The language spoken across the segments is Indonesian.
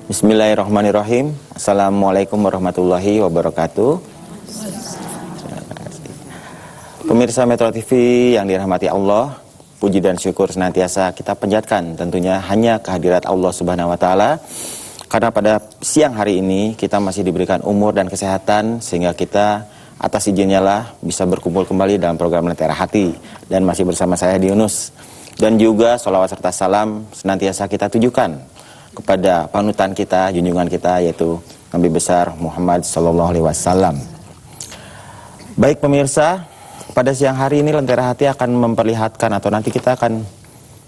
Bismillahirrahmanirrahim. Assalamualaikum warahmatullahi wabarakatuh. Pemirsa Metro TV yang dirahmati Allah, puji dan syukur senantiasa kita panjatkan tentunya hanya kehadirat Allah Subhanahu wa taala. Karena pada siang hari ini kita masih diberikan umur dan kesehatan sehingga kita atas izinnya lah bisa berkumpul kembali dalam program Lentera Hati, dan masih bersama saya Yunus. Dan juga sholawat serta salam senantiasa kita tujukan kepada panutan kita, junjungan kita, yaitu Nabi besar Muhammad SAW. Baik pemirsa, pada siang hari ini Lentera Hati akan memperlihatkan atau nanti kita akan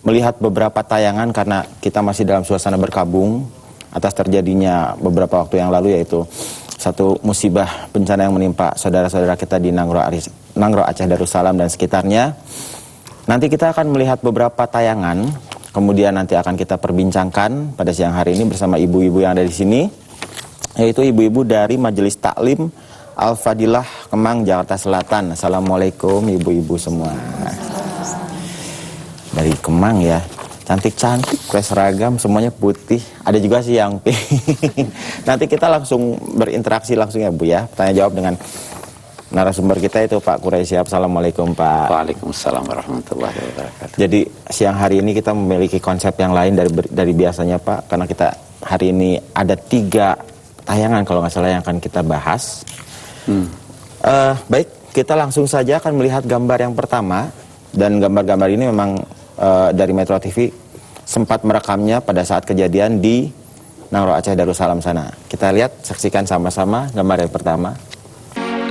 melihat beberapa tayangan karena kita masih dalam suasana berkabung atas terjadinya beberapa waktu yang lalu, yaitu satu musibah bencana yang menimpa saudara-saudara kita di Nangro Aceh Darussalam dan sekitarnya. Nanti kita akan melihat beberapa tayangan, kemudian nanti akan kita perbincangkan pada siang hari ini bersama ibu-ibu yang ada di sini, yaitu ibu-ibu dari Majelis Taklim Al-Fadilah Kemang, Jakarta Selatan. Assalamualaikum ibu-ibu semua. Dari Kemang ya, cantik-cantik, pakai seragam, semuanya putih. Ada juga sih yang pink. Nanti kita langsung berinteraksi langsung ya Bu ya, tanya jawab dengan narasumber kita itu Pak Quraisyah. Assalamualaikum Pak. Waalaikumsalam warahmatullahi wabarakatuh. Jadi siang hari ini kita memiliki konsep yang lain dari biasanya Pak, karena kita hari ini ada 3 tayangan kalau nggak salah yang akan kita bahas. Baik, kita langsung saja akan melihat gambar yang pertama, dan gambar-gambar ini memang dari Metro TV sempat merekamnya pada saat kejadian di Nangro Aceh Darussalam sana. Kita lihat, saksikan sama-sama gambar yang pertama.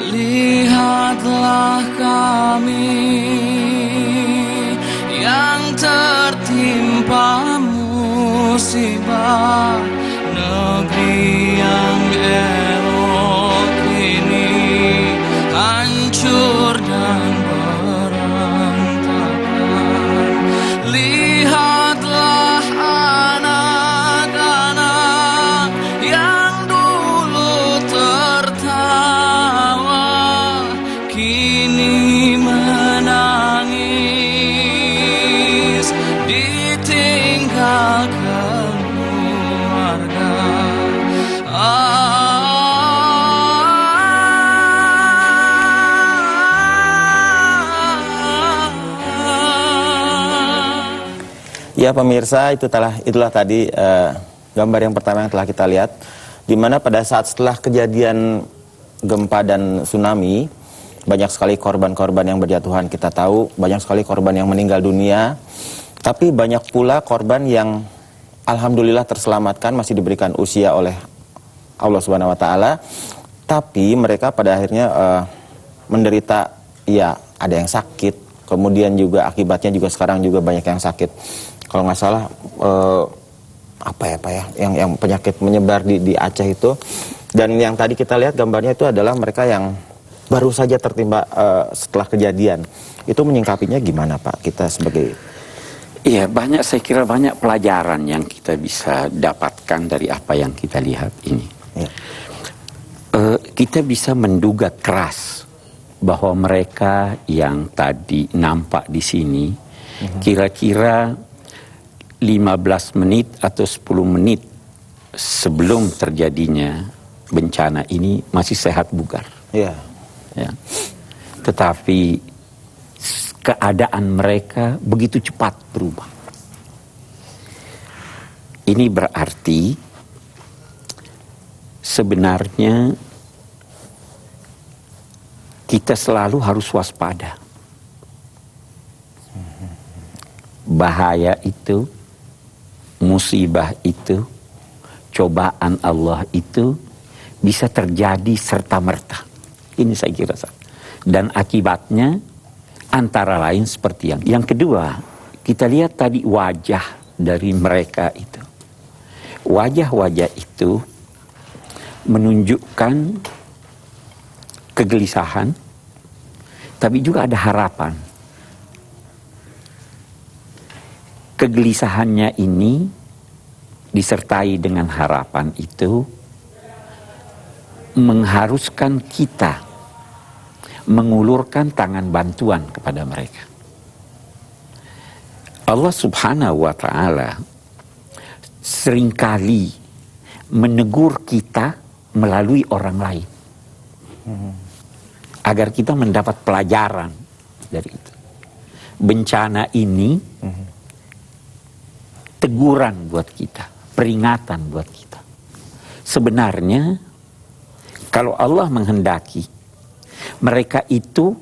Lihatlah kami yang tertimpa musibah, negeri yang elok ini hancur dan berantakan. Lihatlah anak-anak yang dulu tertawa kini menangis ditinggal keluarga. Ya pemirsa, itulah tadi gambar yang pertama yang telah kita lihat, di mana pada saat setelah kejadian gempa dan tsunami, banyak sekali korban-korban yang berjatuhan. Kita tahu banyak sekali korban yang meninggal dunia, tapi banyak pula korban yang alhamdulillah terselamatkan, masih diberikan usia oleh Allah Subhanahu wa taala. Tapi mereka pada akhirnya menderita, ya ada yang sakit, kemudian juga akibatnya juga sekarang juga banyak yang sakit. Kalau nggak salah yang penyakit menyebar di Aceh itu. Dan yang tadi kita lihat gambarnya itu adalah mereka yang baru saja tertimpa setelah kejadian. Itu menyingkapinya gimana Pak, kita sebagai... Iya, saya kira banyak pelajaran yang kita bisa dapatkan dari apa yang kita lihat ini. Ya. Kita bisa menduga keras bahwa mereka yang tadi nampak di sini, kira-kira 15 menit atau 10 menit sebelum terjadinya bencana ini masih sehat bugar. Ya. Ya. Tetapi keadaan mereka begitu cepat berubah. Ini berarti sebenarnya kita selalu harus waspada. Bahaya itu, musibah itu, cobaan Allah itu bisa terjadi serta-merta. Ini saya kira. Dan akibatnya antara lain seperti yang kedua, kita lihat tadi wajah dari mereka itu. Wajah-wajah itu menunjukkan kegelisahan, tapi juga ada harapan. Kegelisahannya ini disertai dengan harapan itu mengharuskan kita mengulurkan tangan bantuan kepada mereka. Allah Subhanahu wa ta'ala seringkali menegur kita melalui orang lain. Agar kita mendapat pelajaran dari itu. Bencana ini teguran buat kita, peringatan buat kita. Sebenarnya kalau Allah menghendaki, mereka itu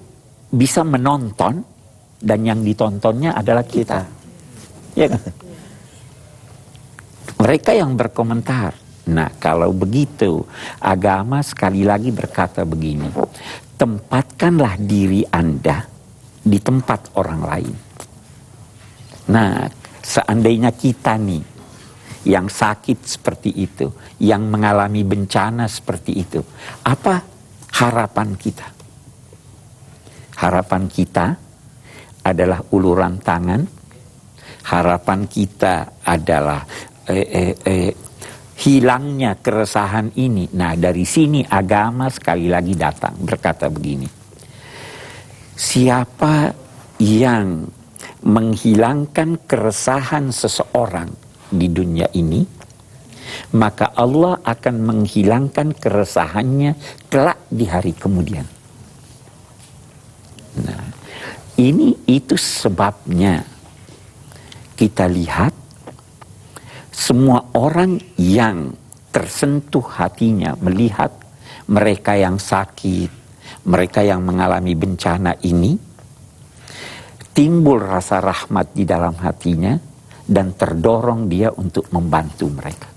bisa menonton dan yang ditontonnya adalah kita. Ya kan? Mereka yang berkomentar. Nah, kalau begitu, agama sekali lagi berkata begini, tempatkanlah diri Anda di tempat orang lain. Nah, seandainya kita nih, yang sakit seperti itu, yang mengalami bencana seperti itu, apa harapan kita? Harapan kita adalah uluran tangan, harapan kita adalah hilangnya keresahan ini. Nah, dari sini agama sekali lagi datang berkata begini, siapa yang menghilangkan keresahan seseorang di dunia ini, maka Allah akan menghilangkan keresahannya kelak di hari kemudian. Nah, itu sebabnya kita lihat semua orang yang tersentuh hatinya melihat mereka yang sakit, mereka yang mengalami bencana ini, timbul rasa rahmat di dalam hatinya dan terdorong dia untuk membantu mereka.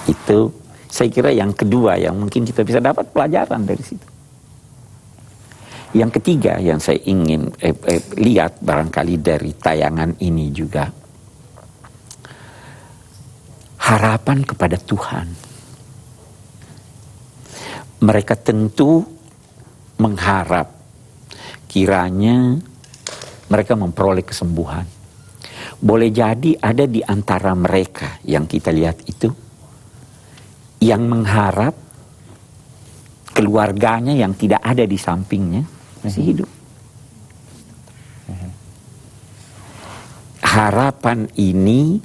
Itu saya kira yang kedua yang mungkin kita bisa dapat pelajaran dari situ. Yang ketiga yang saya ingin lihat barangkali dari tayangan ini juga, harapan kepada Tuhan. Mereka tentu mengharap kiranya mereka memperoleh kesembuhan. Boleh jadi ada di antara mereka yang kita lihat itu yang mengharap keluarganya yang tidak ada di sampingnya masih hidup. Harapan ini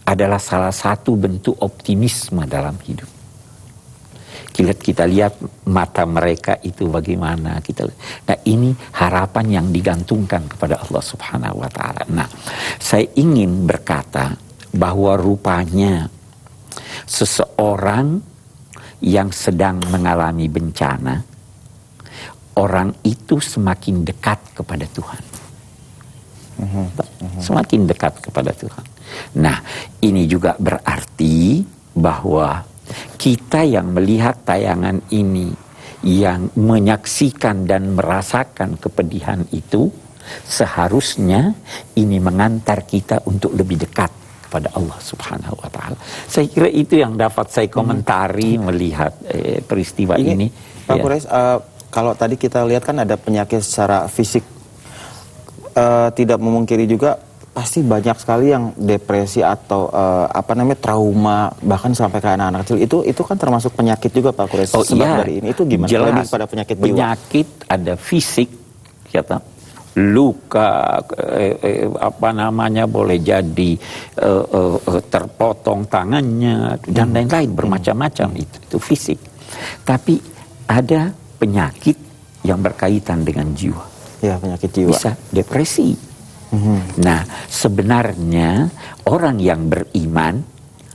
adalah salah satu bentuk optimisme dalam hidup. Kita lihat mata mereka itu bagaimana. Nah, ini harapan yang digantungkan kepada Allah Subhanahu wa Ta'ala. Nah, saya ingin berkata bahwa rupanya seseorang yang sedang mengalami bencana, orang itu semakin dekat kepada Tuhan. Semakin dekat kepada Tuhan. Nah, ini juga berarti bahwa kita yang melihat tayangan ini, yang menyaksikan dan merasakan kepedihan itu, seharusnya ini mengantar kita untuk lebih dekat kepada Allah Subhanahu wa Ta'ala. Saya kira itu yang dapat saya komentari melihat peristiwa ini. Pak Quraisy, kalau tadi kita lihat kan ada penyakit secara fisik, tidak memungkiri juga pasti banyak sekali yang depresi atau trauma, bahkan sampai ke anak-anak kecil. Itu kan termasuk penyakit juga Pak Quraisy. Sebab dari ini itu gimana? Jelas, lebih pada penyakit jiwa. Penyakit ada fisik, kata luka, boleh jadi terpotong tangannya dan lain-lain, bermacam-macam. Itu fisik. Tapi ada penyakit yang berkaitan dengan jiwa. Ya, penyakit jiwa. Bisa depresi. Nah, sebenarnya orang yang beriman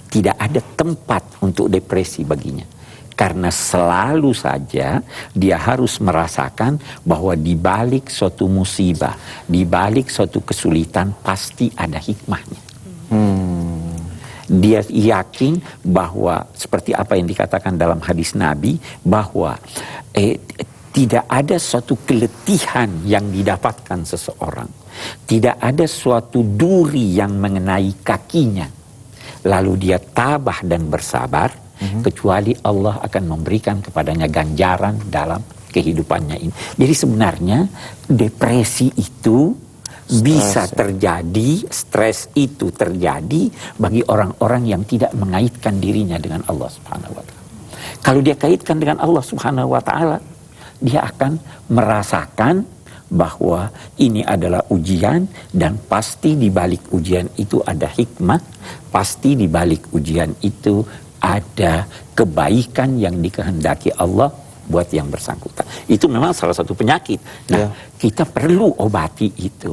tidak ada tempat untuk depresi baginya. Karena selalu saja dia harus merasakan bahwa di balik suatu musibah, di balik suatu kesulitan pasti ada hikmahnya. Dia yakin bahwa seperti apa yang dikatakan dalam hadis Nabi, bahwa tidak ada suatu keletihan yang didapatkan seseorang. Tidak ada suatu duri yang mengenai kakinya. Lalu dia tabah dan bersabar, kecuali Allah akan memberikan kepadanya ganjaran dalam kehidupannya ini. Jadi sebenarnya depresi itu bisa terjadi, stres itu terjadi bagi orang-orang yang tidak mengaitkan dirinya dengan Allah Subhanahu wa Ta'ala. Kalau dia kaitkan dengan Allah Subhanahu wa Ta'ala, dia akan merasakan bahwa ini adalah ujian dan pasti di balik ujian itu ada hikmah, pasti di balik ujian itu ada kebaikan yang dikehendaki Allah buat yang bersangkutan. Itu memang salah satu penyakit. Nah, kita perlu obati itu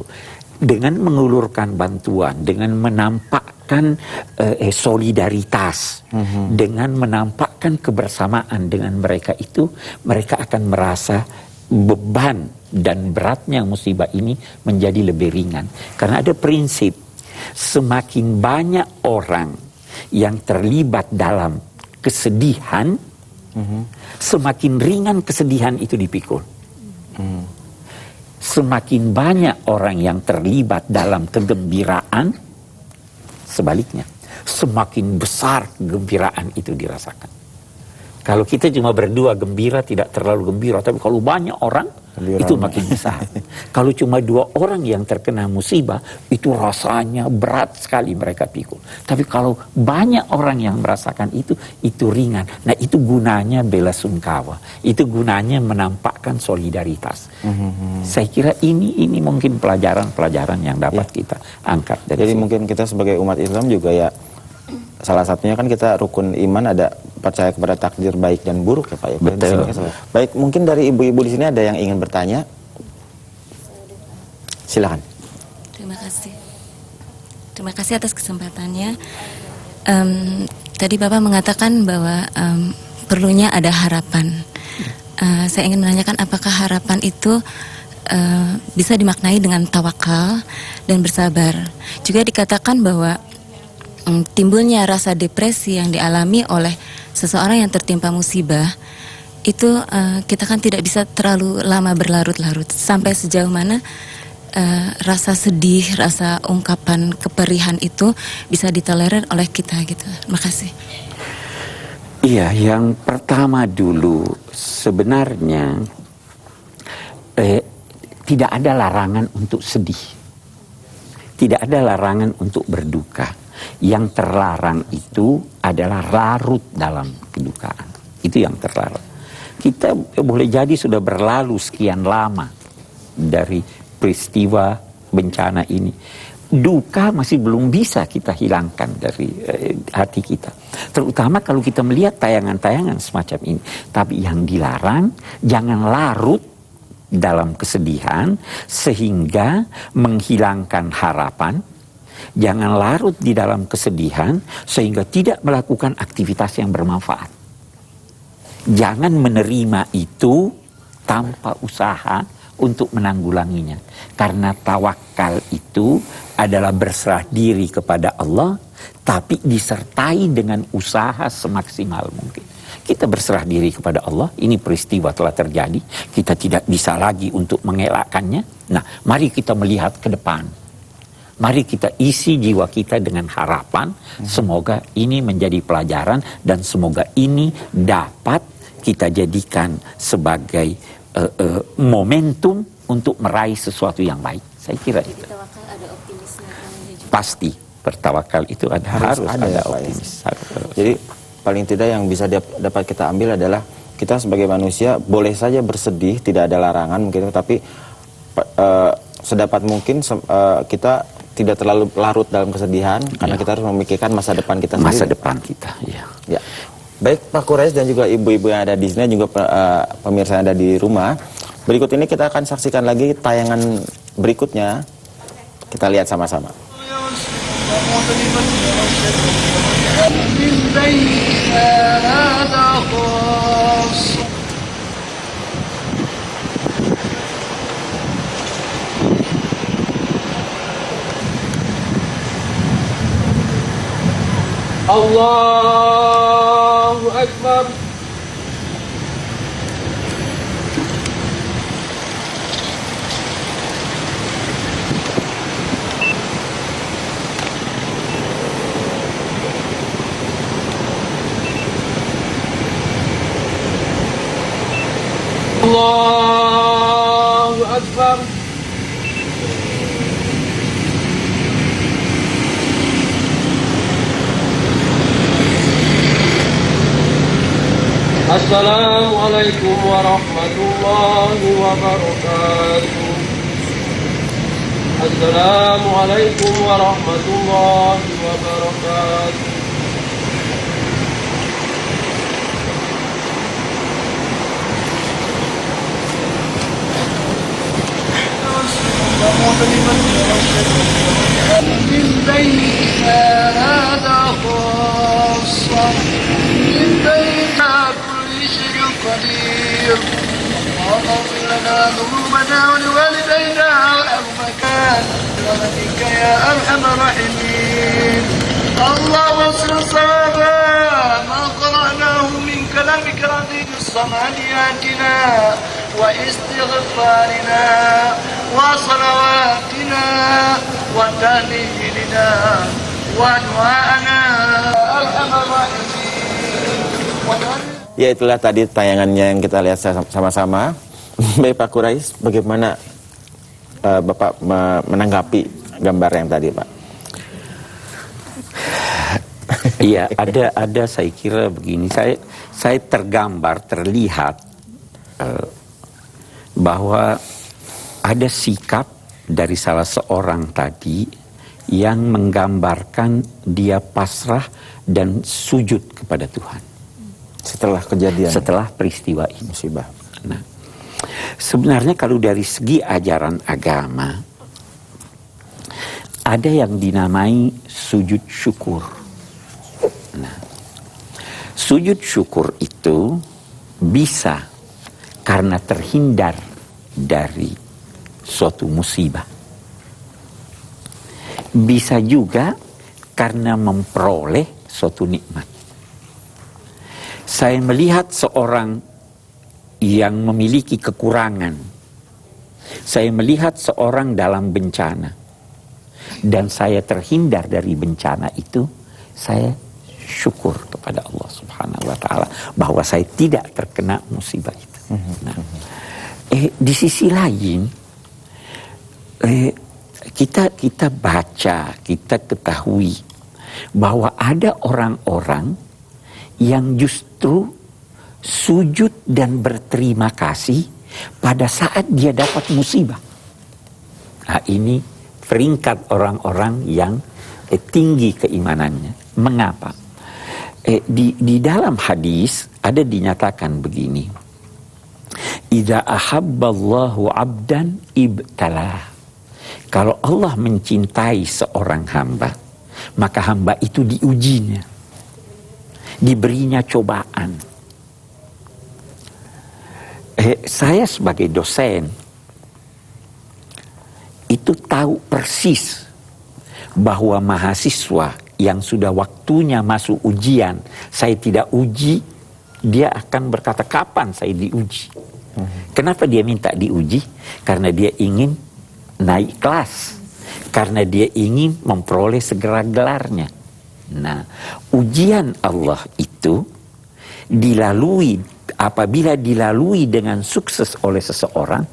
dengan mengulurkan bantuan, dengan menampakkan solidaritas, dengan menampakkan kebersamaan dengan mereka itu, mereka akan merasa beban dan beratnya musibah ini menjadi lebih ringan. Karena ada prinsip, semakin banyak orang yang terlibat dalam kesedihan, semakin ringan kesedihan itu dipikul. Semakin banyak orang yang terlibat dalam kegembiraan, sebaliknya, semakin besar kegembiraan itu dirasakan. Kalau kita cuma berdua gembira, tidak terlalu gembira. Tapi kalau banyak orang, itu makin besar. Kalau cuma 2 orang yang terkena musibah, itu rasanya berat sekali mereka pikul. Tapi kalau banyak orang yang merasakan itu ringan. Nah, itu gunanya bela sungkawa. Itu gunanya menampakkan solidaritas. Saya kira ini mungkin pelajaran-pelajaran yang dapat kita angkat dari Jadi sini. mungkin kita sebagai umat Islam juga ya, salah satunya kan kita rukun iman ada percaya kepada takdir baik dan buruk ya Pak ya. Betul. Baik, mungkin dari ibu-ibu di sini ada yang ingin bertanya. Silakan. Terima kasih. Terima kasih atas kesempatannya. Tadi Bapak mengatakan bahwa perlunya ada harapan. Saya ingin menanyakan apakah harapan itu bisa dimaknai dengan tawakal dan bersabar. Juga dikatakan bahwa timbulnya rasa depresi yang dialami oleh seseorang yang tertimpa musibah itu kita kan tidak bisa terlalu lama berlarut-larut. Sampai sejauh mana rasa sedih, rasa ungkapan keperihan itu bisa ditolerir oleh kita gitu. Terima kasih. Iya, yang pertama dulu sebenarnya tidak ada larangan untuk sedih. Tidak ada larangan untuk berduka. Yang terlarang itu adalah larut dalam kedukaan. Itu yang terlarang. Kita boleh jadi sudah berlalu sekian lama dari peristiwa bencana ini. Duka masih belum bisa kita hilangkan dari hati kita. Terutama kalau kita melihat tayangan-tayangan semacam ini. Tapi yang dilarang, jangan larut dalam kesedihan sehingga menghilangkan harapan. Jangan larut di dalam kesedihan sehingga tidak melakukan aktivitas yang bermanfaat. Jangan menerima itu tanpa usaha untuk menanggulanginya. Karena tawakal itu adalah berserah diri kepada Allah, tapi disertai dengan usaha semaksimal mungkin. Kita berserah diri kepada Allah, ini peristiwa telah terjadi, kita tidak bisa lagi untuk mengelakkannya. Nah, mari kita melihat ke depan. Mari kita isi jiwa kita dengan harapan, semoga ini menjadi pelajaran dan semoga ini dapat kita jadikan sebagai momentum untuk meraih sesuatu yang baik. Saya kira itu. Tawakal ada optimisme. Pasti bertawakal itu harus ada optimis. Jadi paling tidak yang bisa dapat kita ambil adalah kita sebagai manusia boleh saja bersedih, tidak ada larangan mungkin, tapi sedapat mungkin kita tidak terlalu larut dalam kesedihan karena kita harus memikirkan masa depan kita sendiri. Masa depan kita, ya. Ya. Baik Pak Quraisy dan juga ibu-ibu yang ada di sini, juga pemirsa yang ada di rumah. Berikut ini kita akan saksikan lagi tayangan berikutnya. Kita lihat sama-sama. Allahu Akbar. Allahu Akbar. Assalamualaikum warahmatullahi wabarakatuh. Assalamualaikum warahmatullahi wabarakatuh. من بيننا هذا خاصة من بيننا كل شيء قدير اللهم اغفر لنا ذنوبنا ولوالدينا والمكان برحمتك يا أرحم الراحمين اللهم اصل صوابا ما قرأناه من كلامك العظيم الصمانياتنا واستغفارنا وصلواتنا وتهليلنا ودعاءنا أرحم الراحمين. Ya, itulah tadi tayangannya yang kita lihat sama-sama. Baik Pak Quraish, bagaimana Bapak menanggapi gambar yang tadi, Pak? Iya, ada saya kira begini, saya terlihat bahwa ada sikap dari salah seorang tadi yang menggambarkan dia pasrah dan sujud kepada Tuhan. Setelah kejadian, setelah peristiwa ini. Musibah. Nah, sebenarnya kalau dari segi ajaran agama, ada yang dinamai sujud syukur. Nah, sujud syukur itu bisa karena terhindar dari suatu musibah. Bisa juga karena memperoleh suatu nikmat. Saya melihat seorang yang memiliki kekurangan. Saya melihat seorang dalam bencana. Dan saya terhindar dari bencana itu. Saya syukur kepada Allah Subhanahu wa ta'ala bahwa saya tidak terkena musibah itu. Nah, di sisi lain, kita baca, kita ketahui bahwa ada orang-orang yang justru sujud dan berterima kasih pada saat dia dapat musibah. Nah, ini peringkat orang-orang yang tinggi keimanannya. Mengapa? Di dalam hadis ada dinyatakan begini. Idza ahabballahu 'abdan ibtalah. Kalau Allah mencintai seorang hamba, maka hamba itu diujinya. Diberinya cobaan. Saya sebagai dosen itu tahu persis bahwa mahasiswa yang sudah waktunya masuk ujian, saya tidak uji, dia akan berkata, kapan saya diuji? Kenapa dia minta diuji? Karena dia ingin naik kelas, karena dia ingin memperoleh segera gelarnya. Nah, ujian Allah itu apabila dilalui dengan sukses oleh seseorang,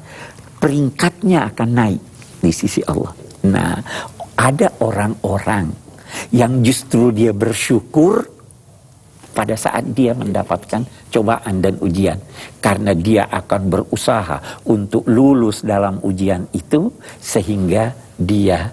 peringkatnya akan naik di sisi Allah. Nah, ada orang-orang yang justru dia bersyukur pada saat dia mendapatkan cobaan dan ujian. Karena dia akan berusaha untuk lulus dalam ujian itu, sehingga dia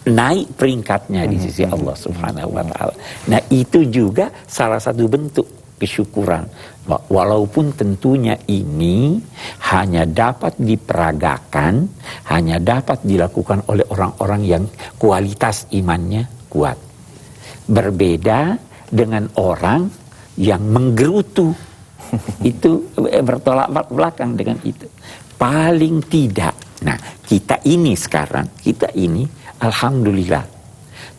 naik peringkatnya di sisi Allah Subhanahu wa ta'ala. Nah, itu juga salah satu bentuk kesyukuran. Walaupun tentunya ini hanya dapat diperagakan, hanya dapat dilakukan oleh orang-orang yang kualitas imannya kuat. Berbeda dengan orang yang menggerutu. Itu bertolak belakang dengan itu. Paling tidak. Nah, kita ini alhamdulillah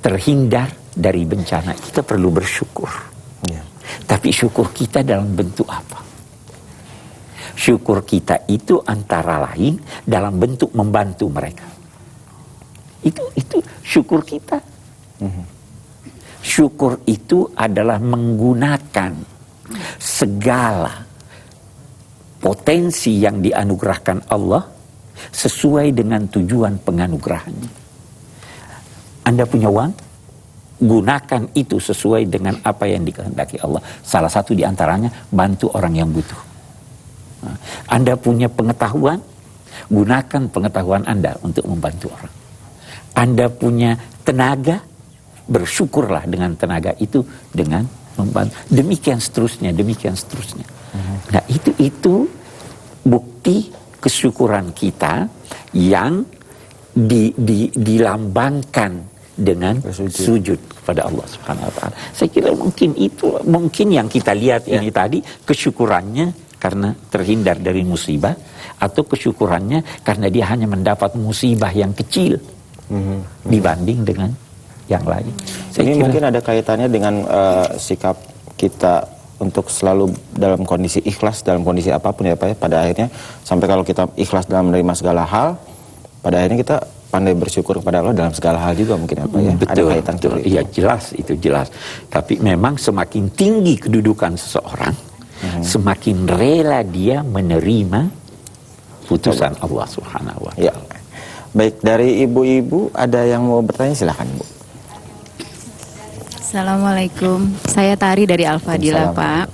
terhindar dari bencana. Kita perlu bersyukur. Ya. Tapi syukur kita dalam bentuk apa? Syukur kita itu antara lain dalam bentuk membantu mereka. Itu syukur kita. Syukur itu adalah menggunakan segala potensi yang dianugerahkan Allah sesuai dengan tujuan penganugerahannya. Anda punya uang, gunakan itu sesuai dengan apa yang dikehendaki Allah. Salah satu di antaranya, bantu orang yang butuh. Anda punya pengetahuan, gunakan pengetahuan Anda untuk membantu orang. Anda punya tenaga, bersyukurlah dengan tenaga itu dengan membantu. Demikian seterusnya. Nah, itu bukti kesyukuran kita yang dilambangkan dengan sujud kepada Allah Subhanahu wa taala. Saya kira mungkin yang kita lihat ini tadi kesyukurannya karena terhindar dari musibah, atau kesyukurannya karena dia hanya mendapat musibah yang kecil dibanding dengan yang lain. Ini mungkin ada kaitannya dengan sikap kita untuk selalu dalam kondisi ikhlas, dalam kondisi apapun ya Pak ya. Pada akhirnya sampai kalau kita ikhlas dalam menerima segala hal, pada akhirnya kita pandai bersyukur kepada Allah dalam segala hal juga mungkin ya Pak ya. Betul, ada kaitan betul. Iya jelas, itu jelas. Tapi memang semakin tinggi kedudukan seseorang, semakin rela dia menerima putusan Allah Subhanahu wa taala. Ya. Baik, dari ibu-ibu ada yang mau bertanya, silakan Bu. Assalamualaikum, saya Tari dari Al-Fadilah Pak.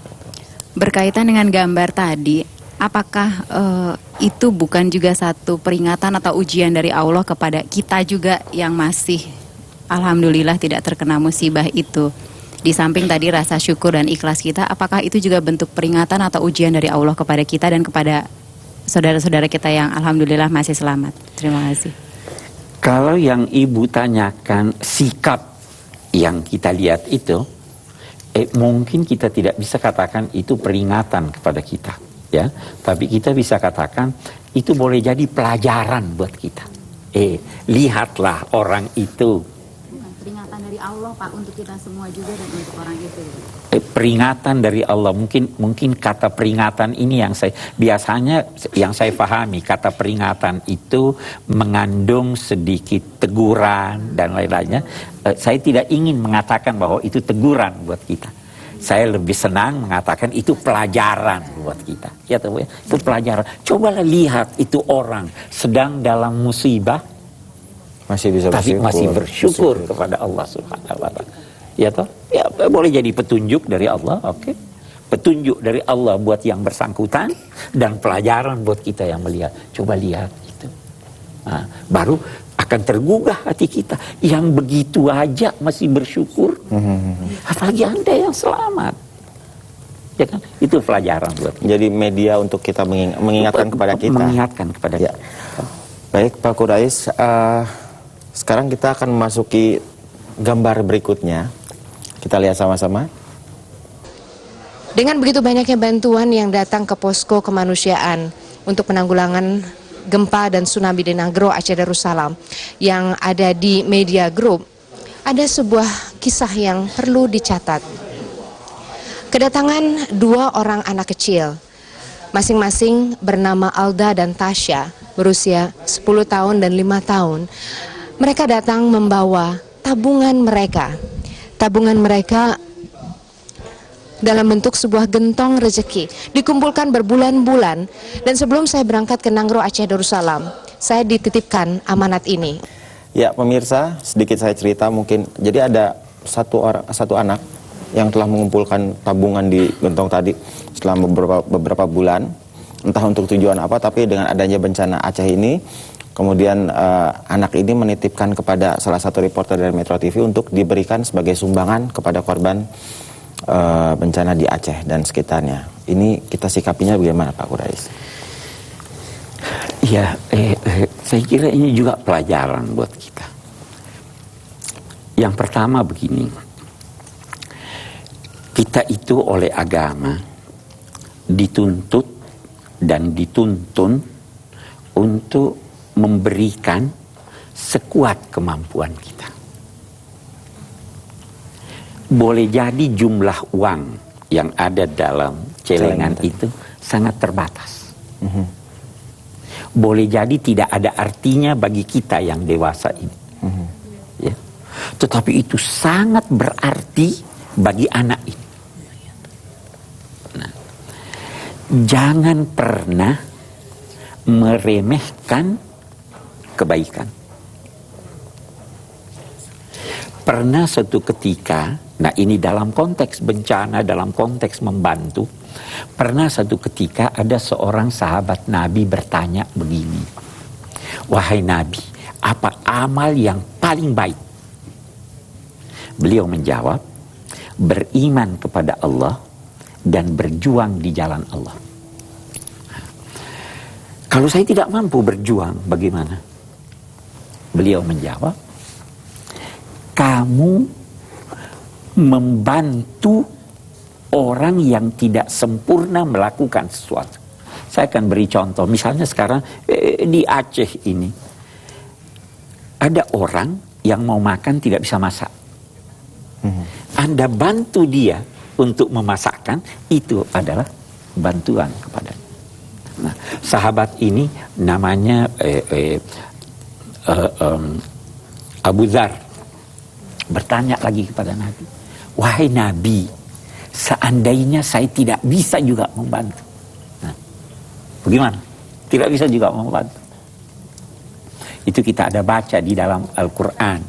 Berkaitan dengan gambar tadi, apakah itu bukan juga satu peringatan atau ujian dari Allah kepada kita juga yang masih alhamdulillah tidak terkena musibah itu? Di samping tadi rasa syukur dan ikhlas kita, apakah itu juga bentuk peringatan atau ujian dari Allah kepada kita dan kepada saudara-saudara kita yang alhamdulillah masih selamat? Terima kasih. Kalau yang ibu tanyakan sikap yang kita lihat itu, mungkin kita tidak bisa katakan itu peringatan kepada kita, ya. Tapi kita bisa katakan itu boleh jadi pelajaran buat kita. Lihatlah orang itu. Peringatan dari Allah Pak untuk kita semua juga dan untuk orang itu. Peringatan dari Allah, mungkin kata peringatan ini yang saya pahami, kata peringatan itu mengandung sedikit teguran dan lain-lainnya. Saya tidak ingin mengatakan bahwa itu teguran buat kita. Saya lebih senang mengatakan itu pelajaran buat kita. Ya, itu pelajaran. Cobalah lihat itu orang sedang dalam musibah, Masih bisa tapi bersyukur. masih bersyukur kepada Allah Subhanahu wa taala. Ya toh? Ya boleh jadi petunjuk dari Allah, oke. Petunjuk dari Allah buat yang bersangkutan dan pelajaran buat kita yang melihat. Coba lihat itu. Nah, baru akan tergugah hati kita yang begitu aja masih bersyukur. Apalagi Anda yang selamat. Ya kan? Itu pelajaran buat kita. Jadi media untuk kita mengingatkan kepada kita. Mengingatkan kepada Ya. kita. Baik Pak Quraish, sekarang kita akan memasuki gambar berikutnya. Kita lihat sama-sama. Dengan begitu banyaknya bantuan yang datang ke posko kemanusiaan untuk penanggulangan gempa dan tsunami di Nagro, Aceh Darussalam yang ada di media group, ada sebuah kisah yang perlu dicatat. Kedatangan dua orang anak kecil, masing-masing bernama Alda dan Tasya, berusia 10 tahun dan 5 tahun. Mereka datang membawa tabungan mereka. Tabungan mereka dalam bentuk sebuah gentong rezeki, dikumpulkan berbulan-bulan, dan sebelum saya berangkat ke Nagro Aceh Darussalam, saya dititipkan amanat ini. Ya pemirsa, sedikit saya cerita mungkin. Jadi ada satu anak yang telah mengumpulkan tabungan di gentong tadi selama beberapa bulan, entah untuk tujuan apa, tapi dengan adanya bencana Aceh ini, kemudian anak ini menitipkan kepada salah satu reporter dari Metro TV untuk diberikan sebagai sumbangan kepada korban bencana di Aceh dan sekitarnya. Ini kita sikapinya bagaimana Pak Quraish? Ya, saya kira ini juga pelajaran buat kita. Yang pertama begini, kita itu oleh agama dituntut dan dituntun untuk memberikan sekuat kemampuan kita. Boleh jadi jumlah uang yang ada dalam celengan itu sangat terbatas. Boleh jadi tidak ada artinya bagi kita yang dewasa ini. Ya. Tetapi itu sangat berarti bagi anak ini. Nah, jangan pernah meremehkan kebaikan. Pernah suatu ketika, nah ini dalam konteks bencana, dalam konteks membantu, pernah suatu ketika ada seorang sahabat Nabi bertanya begini, "Wahai Nabi, apa amal yang paling baik?" Beliau menjawab, "Beriman kepada Allah dan berjuang di jalan Allah." Kalau saya tidak mampu berjuang, bagaimana? Beliau menjawab, kamu membantu orang yang tidak sempurna melakukan sesuatu. Saya akan beri contoh. Misalnya sekarang di Aceh ini, ada orang yang mau makan tidak bisa masak. Anda bantu dia untuk memasakkan, itu adalah bantuan kepadanya. Nah, sahabat ini namanya Abu Dzar bertanya lagi kepada Nabi, wahai Nabi, seandainya saya tidak bisa juga membantu, nah, bagaimana? Tidak bisa juga membantu. Itu kita ada baca di dalam Al-Quran.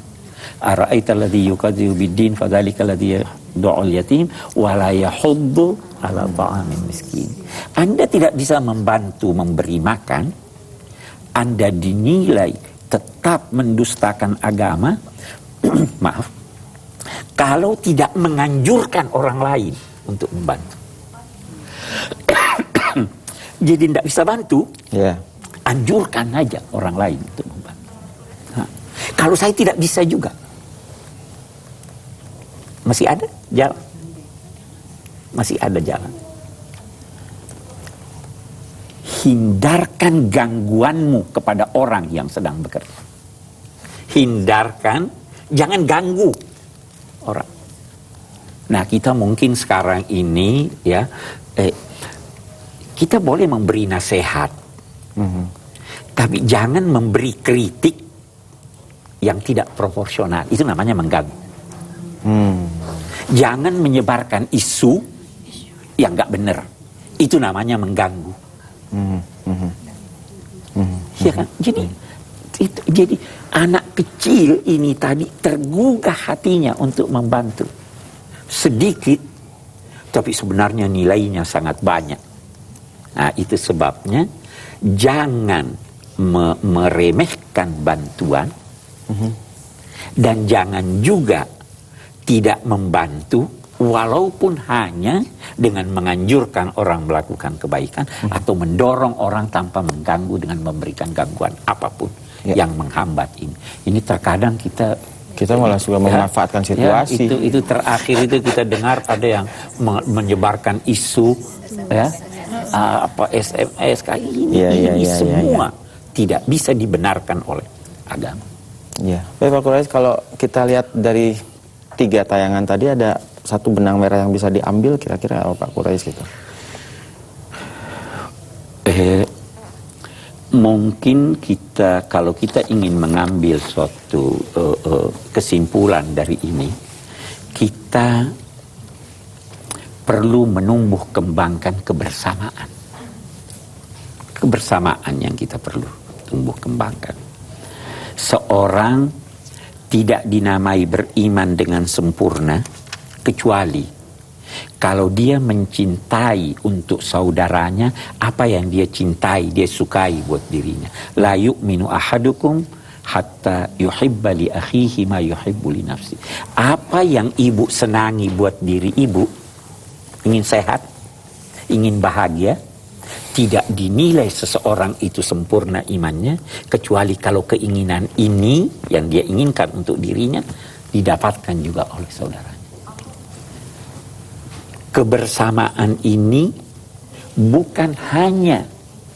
Ara'aita alladhi yukadzibu biddin fadzalika alladhi yad'ul yatim wa la yahuddu ala ta'amil miskin. Anda tidak bisa membantu memberi makan, Anda dinilai tetap mendustakan agama, maaf, kalau tidak menganjurkan orang lain untuk membantu. Jadi tidak bisa bantu, anjurkan aja orang lain untuk membantu. Nah, kalau saya tidak bisa juga, masih ada jalan. Masih ada jalan. Hindarkan gangguanmu kepada orang yang sedang bekerja. Hindarkan, jangan ganggu orang. Nah, kita mungkin sekarang ini ya, kita boleh memberi nasihat, tapi jangan memberi kritik yang tidak proporsional. Itu namanya mengganggu. Jangan menyebarkan isu yang nggak benar. Itu namanya mengganggu. Ya kan? Jadi anak kecil ini tadi tergugah hatinya untuk membantu. Sedikit, tapi sebenarnya nilainya sangat banyak. Nah, itu sebabnya jangan meremehkan bantuan, dan jangan juga tidak membantu walaupun hanya dengan menganjurkan orang melakukan kebaikan atau mendorong orang tanpa mengganggu dengan memberikan gangguan apapun yang menghambat ini. Ini terkadang kita malah suka memanfaatkan situasi. Itu terakhir itu kita dengar ada yang menyebarkan isu SMS kayak ini semua tidak bisa dibenarkan oleh agama. Ya, baik Pak Quraisy, kalau kita lihat dari 3 tayangan tadi, ada satu benang merah yang bisa diambil, kira-kira apa Pak Quraisy gitu? Mungkin kalau kita ingin mengambil suatu kesimpulan dari ini, kita perlu menumbuh kembangkan kebersamaan. Kebersamaan yang kita perlu tumbuh kembangkan. Seorang tidak dinamai beriman dengan sempurna kecuali kalau dia mencintai untuk saudaranya apa yang dia cintai, dia sukai buat dirinya. La yu'minu ahadukum hatta yuhibba li akhihi ma yuhibbu li nafsi. Apa yang ibu senangi buat diri ibu, ingin sehat, ingin bahagia, tidak dinilai seseorang itu sempurna imannya kecuali kalau keinginan ini yang dia inginkan untuk dirinya didapatkan juga oleh saudaranya. Kebersamaan ini bukan hanya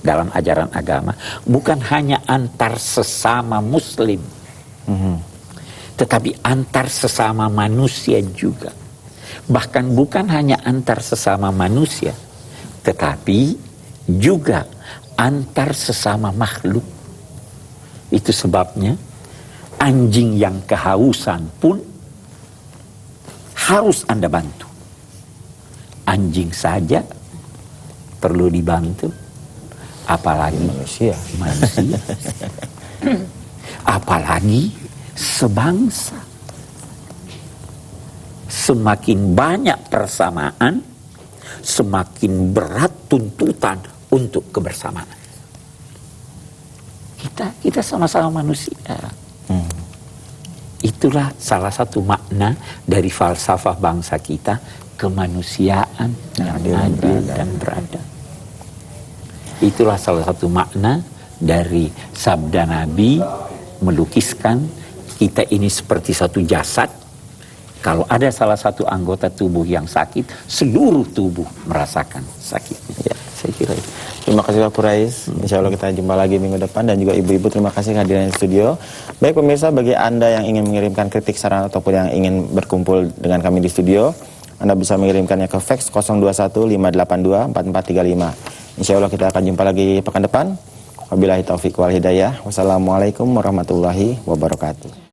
dalam ajaran agama, bukan hanya antar sesama muslim, tetapi antar sesama manusia juga. Bahkan bukan hanya antar sesama manusia, tetapi juga antar sesama makhluk. Itu sebabnya anjing yang kehausan pun harus Anda bantu. Anjing saja perlu dibantu, apalagi manusia. Apalagi sebangsa. Semakin banyak persamaan, semakin berat tuntutan untuk kebersamaan. Kita sama-sama manusia. Itulah salah satu makna dari falsafah bangsa kita, kemanusiaan yang adil dan beradab. Itulah salah satu makna dari sabda Nabi, melukiskan kita ini seperti satu jasad. Kalau ada salah satu anggota tubuh yang sakit, seluruh tubuh merasakan sakitnya. Ya, saya kira itu. Terima kasih Pak Qurais. Insya Allah kita jumpa lagi minggu depan. Dan juga ibu-ibu, terima kasih kehadiran di studio. Baik pemirsa, bagi Anda yang ingin mengirimkan kritik, saran, ataupun yang ingin berkumpul dengan kami di studio, Anda bisa mengirimkannya ke fax 021 582 4435. Insya Allah kita akan jumpa lagi pekan depan. Wabillahi taufiq wal hidayah. Wassalamualaikum warahmatullahi wabarakatuh.